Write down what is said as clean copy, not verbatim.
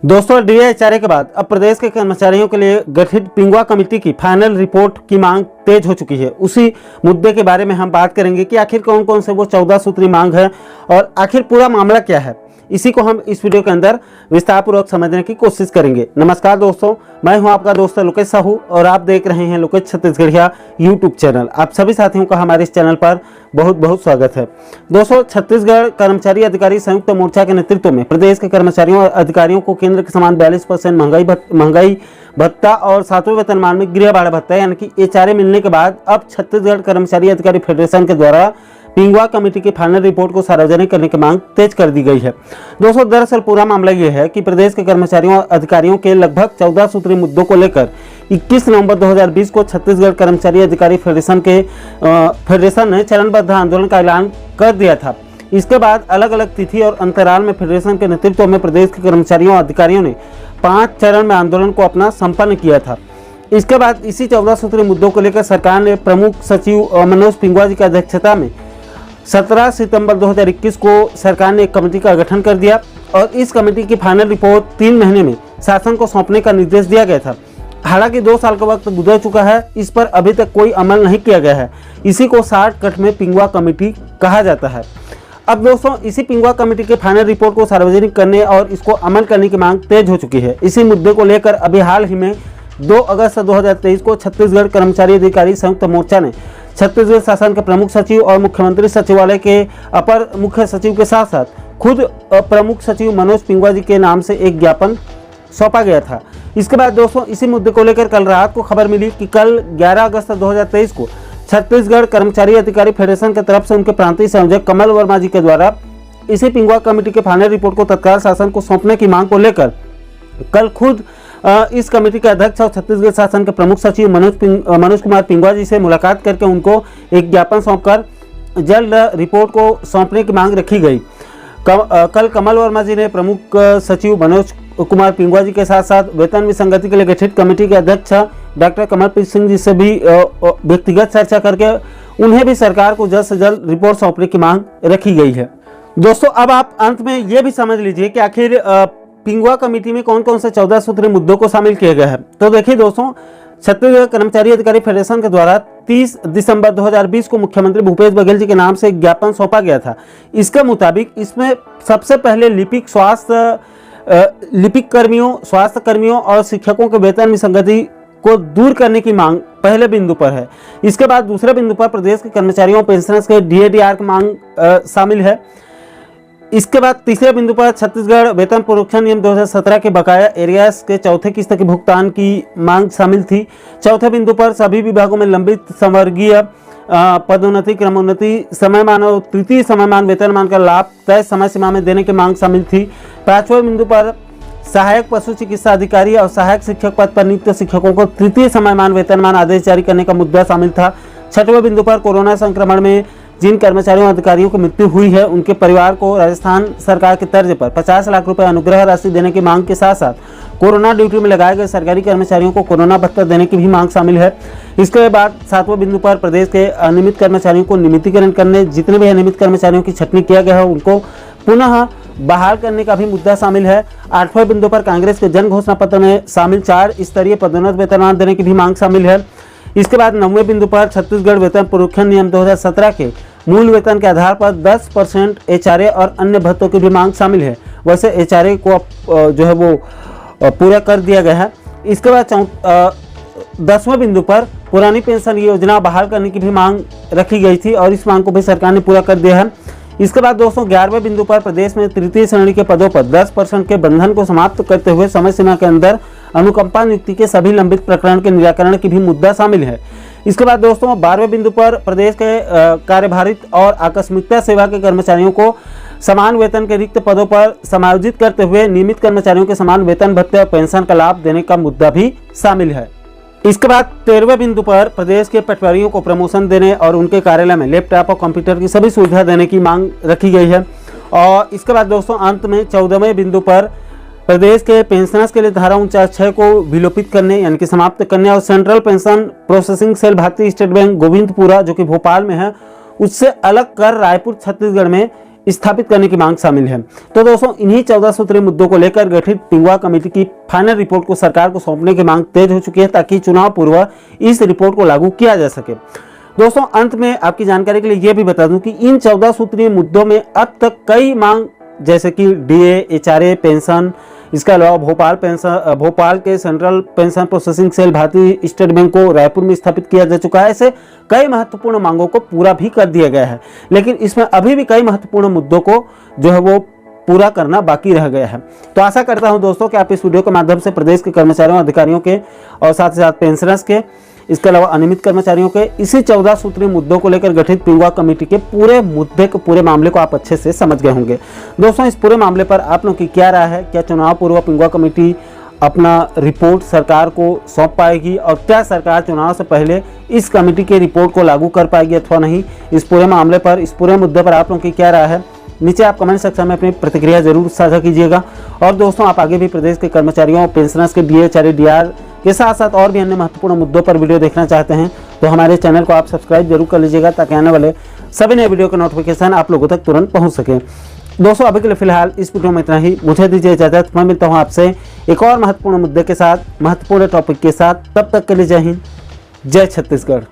दोस्तों, डीएचआरए के बाद अब प्रदेश के कर्मचारियों के लिए गठित पिंगुआ कमेटी की फाइनल रिपोर्ट की मांग तेज हो चुकी है। उसी मुद्दे के बारे में हम बात करेंगे कि आखिर कौन कौन से वो 14 सूत्री मांग है और आखिर पूरा मामला क्या है। इसी को हम इस वीडियो के अंदर विस्तारपूर्वक समझने की कोशिश करेंगे। नमस्कार दोस्तों, मैं हूं आपका दोस्त लोकेश साहू और आप देख रहे हैं लोकेश छत्तीसगढ़िया यूट्यूब चैनल। आप सभी साथियों का हमारे इस चैनल पर बहुत बहुत स्वागत है। दोस्तों, छत्तीसगढ़ कर्मचारी अधिकारी संयुक्त मोर्चा के नेतृत्व में प्रदेश के कर्मचारियों और अधिकारियों को केंद्र के समान 42% महंगाई भत्ता और 7वें वेतनमान में गृह भाड़ा भत्ता यानी कि एचआरए मिलने के बाद अब छत्तीसगढ़ कर्मचारी अधिकारी फेडरेशन के द्वारा पिंगुआ कमेटी की फाइनल रिपोर्ट को सार्वजनिक करने की मांग तेज कर दी गई है। दोस्तों, दरअसल पूरा मामला ये है कि प्रदेश के कर्मचारियों और अधिकारियों के लगभग 14 सूत्री मुद्दों को लेकर 21 नवंबर 2020 को छत्तीसगढ़ कर्मचारी अधिकारी फेडरेशन ने चरणबद्ध आंदोलन का ऐलान कर दिया था। इसके बाद अलग अलग तिथि और अंतराल में फेडरेशन के नेतृत्व में प्रदेश के कर्मचारियों और अधिकारियों ने 5 चरण में आंदोलन को अपना संपन्न किया था। इसके बाद इसी 14 सूत्री मुद्दों को लेकर सरकार ने प्रमुख सचिव मनोज पिंगुआ जी की अध्यक्षता में 17 सितंबर 2021 को सरकार ने एक कमेटी का गठन कर दिया और इस कमेटी की फाइनल रिपोर्ट 3 महीने में शासन को सौंपने का निर्देश दिया गया था। हालांकि 2 साल का वक्त गुजर चुका है, इस पर अभी तक कोई अमल नहीं किया गया है। इसी को शॉर्टकट में पिंगुआ कमेटी कहा जाता है। अब दोस्तों, इसी पिंगुआ कमेटी के फाइनल रिपोर्ट को सार्वजनिक करने और इसको अमल करने की मांग तेज हो चुकी है। इसी मुद्दे को लेकर अभी हाल ही में 2 अगस्त 2023 को छत्तीसगढ़ कर्मचारी अधिकारी संयुक्त मोर्चा ने छत्तीसगढ़ शासन के प्रमुख सचिव और मुख्यमंत्री सचिवालय के अपर मुख्य सचिव के साथ साथ खुद प्रमुख सचिव मनोज पिंगुआ जी के नाम से एक ज्ञापन सौंपा गया था। इसके बाद दोस्तों, इसी मुद्दे को लेकर कल रात को खबर मिली कि कल 11 अगस्त 2023 को छत्तीसगढ़ कर्मचारी अधिकारी फेडरेशन की तरफ से उनके प्रांतीय संयोजक कमल वर्मा जी के द्वारा इसी पिंगुआ कमेटी के फाइनल रिपोर्ट को तत्काल शासन को सौंपने की मांग को लेकर कल खुद इस कमेटी के अध्यक्ष और छत्तीसगढ़ शासन के प्रमुख सचिव मनोज कुमार पिंगुआ जी से मुलाकात करके उनको एक ज्ञापन सौंपकर जल्द रिपोर्ट को सौंपने की मांग रखी गई। कल कमल वर्मा जी ने प्रमुख सचिव मनोज कुमार पिंगुआ जी के साथ साथ वेतन विसंगति के लिए गठित कमेटी के अध्यक्ष डॉक्टर कमलप्रीत सिंह जी से भी व्यक्तिगत चर्चा करके उन्हें भी सरकार को जल्द से जल्द रिपोर्ट सौंपने की मांग रखी गई है। दोस्तों, अब आप अंत में ये भी समझ लीजिए कि आखिर पिंगुआ कमेटी में कौन कौन से 14 सूत्री मुद्दों को शामिल किया गया है। तो देखिए दोस्तों, छत्तीसगढ़ कर्मचारी अधिकारी फेडरेशन के द्वारा 30 दिसंबर 2020 को मुख्यमंत्री भूपेश बघेल जी के नाम से एक ज्ञापन सौंपा गया था। इसके मुताबिक इसमें सबसे पहले लिपिक कर्मियों, स्वास्थ्य कर्मियों और शिक्षकों के वेतन विसंगति को दूर करने की मांग पहले बिंदु पर है। इसके बाद दूसरे बिंदु पर प्रदेश के कर्मचारियों और पेंशनर्स के डीएडीआर की मांग शामिल है। इसके बाद तीसरे बिंदु पर छत्तीसगढ़ वेतन पुनरीक्षण नियम 2017 के बकाया एरियाज के चौथे किस्त के भुगतान की मांग शामिल थी। चौथे बिंदु पर सभी विभागों में लंबित संवर्गीय पदोन्नति, क्रमोन्नति, समयमान और तृतीय समयमान वेतनमान का लाभ तय समय सीमा में देने की मांग शामिल थी। 5वें बिंदु पर सहायक पशु चिकित्सा अधिकारी और सहायक शिक्षक पद पर नियुक्त शिक्षकों को तृतीय समयमान वेतनमान आदेश जारी करने का मुद्दा शामिल था। 6वें बिंदु पर कोरोना संक्रमण में जिन कर्मचारियों और अधिकारियों की मृत्यु हुई है उनके परिवार को राजस्थान सरकार के तर्ज पर 50 लाख रुपए अनुग्रह राशि देने की मांग के साथ साथ कोरोना ड्यूटी में लगाए गए सरकारी कर्मचारियों को कोरोना भत्ता देने की भी मांग शामिल है। इसके बाद 7वें बिंदु पर प्रदेश के अनियमित कर्मचारियों को नियमितीकरण करने, जितने भी अनियमित कर्मचारियों की छटनी किया गया है उनको पुनः बहाल करने का भी मुद्दा शामिल है। 8वें बिंदु पर कांग्रेस के जन घोषणा पत्र में शामिल 4 स्तरीय पदोन्नत वेतनमान देने की भी मांग शामिल है। इसके बाद 9वें बिंदु पर छत्तीसगढ़ वेतन पुनरीक्षण नियम 2017 के मूल वेतन के आधार पर 10% एचआरए और अन्य भत्तों की भी मांग शामिल है। वैसे एचआरए को जो है वो पूरा कर दिया गया है। इसके बाद 10वें बिंदु पर पुरानी पेंशन योजना बहाल करने की भी मांग रखी गई थी और इस मांग को भी सरकार ने पूरा कर दिया है। इसके बाद दोस्तों 11वें बिंदु पर प्रदेश में तृतीय श्रेणी के पदों पर 10% के बंधन को समाप्त करते हुए समय सीमा के अंदर अनुकंपा नियुक्ति के सभी लंबित प्रकरण के निराकरण की भी मुद्दा शामिल है। इसके बाद दोस्तों 12वें बिंदु पर प्रदेश के कार्यभारित और आकस्मिकता सेवा के कर्मचारियों को समान वेतन के रिक्त पदों पर समायोजित करते हुए नियमित कर्मचारियों के समान वेतन भत्ते और पेंशन का लाभ देने का मुद्दा भी शामिल है। इसके बाद 13वें बिंदु पर प्रदेश के पटवारियों को प्रमोशन देने और उनके कार्यालय में लैपटॉप और कंप्यूटर की सभी सुविधा देने की मांग रखी गई है। और इसके बाद दोस्तों अंत में 14वें बिंदु पर प्रदेश के पेंशनर्स के लिए धारा 49(6) को विलोपित करने यानी कि समाप्त करने और सेंट्रल पेंशन प्रोसेसिंग सेल भारतीय स्टेट बैंक गोविंदपुरा जो कि भोपाल में है उससे अलग कर रायपुर छत्तीसगढ़ में स्थापित करने की मांग शामिल है। तो दोस्तों, इन्हीं 14 सूत्रीय मुद्दों को लेकर गठित पिंगुआ कमेटी की फाइनल रिपोर्ट को सरकार को सौंपने की मांग तेज हो चुकी है, ताकि चुनाव पूर्व इस रिपोर्ट को लागू किया जा सके। दोस्तों, अंत में आपकी जानकारी के लिए यह भी बता दूं कि इन 14 सूत्रीय मुद्दों में अब तक कई मांग, जैसे कि डीए, एचआरए पेंशन, इसके अलावा भोपाल के सेंट्रल पेंशन प्रोसेसिंग सेल भारतीय स्टेट बैंक को रायपुर में स्थापित किया जा चुका है। ऐसे कई महत्वपूर्ण मांगों को पूरा भी कर दिया गया है, लेकिन इसमें अभी भी कई महत्वपूर्ण मुद्दों को जो है वो पूरा करना बाकी रह गया है। तो आशा करता हूं दोस्तों कि आप इस वीडियो के माध्यम से प्रदेश के कर्मचारियों, अधिकारियों के और साथ ही साथ पेंशनर्स के, इसके अलावा अनियमित कर्मचारियों के इसी 14 सूत्रीय मुद्दों को लेकर गठित पिंगुआ कमेटी के पूरे मुद्दे को, पूरे मामले को आप अच्छे से समझ गए होंगे। दोस्तों, इस पूरे मामले पर आप लोगों की क्या राय है? क्या चुनाव पूर्व पिंगुआ कमेटी अपना रिपोर्ट सरकार को सौंप पाएगी, और क्या सरकार चुनाव से पहले इस कमेटी के रिपोर्ट को लागू कर पाएगी अथवा नहीं? इस पूरे मामले पर, इस पूरे मुद्दे पर आप लोगों की क्या राय है? नीचे आप कमेंट सेक्शन में अपनी प्रतिक्रिया जरूर साझा कीजिएगा। और दोस्तों, आप आगे भी प्रदेश के कर्मचारियों, पेंशनर्स के डीए, एचआरए, डीआर के साथ साथ और भी अन्य महत्वपूर्ण मुद्दों पर वीडियो देखना चाहते हैं तो हमारे चैनल को आप सब्सक्राइब जरूर कर लीजिएगा, ताकि आने वाले सभी नए वीडियो के नोटिफिकेशन आप लोगों तक तुरंत पहुंच सके। दोस्तों, अभी के लिए फिलहाल इस वीडियो में इतना ही। मुझे दीजिए इजाजत। मैं मिलता हूं आपसे एक और महत्वपूर्ण मुद्दे के साथ, महत्वपूर्ण टॉपिक के साथ। तब तक के लिए जय हिंद, जय छत्तीसगढ़।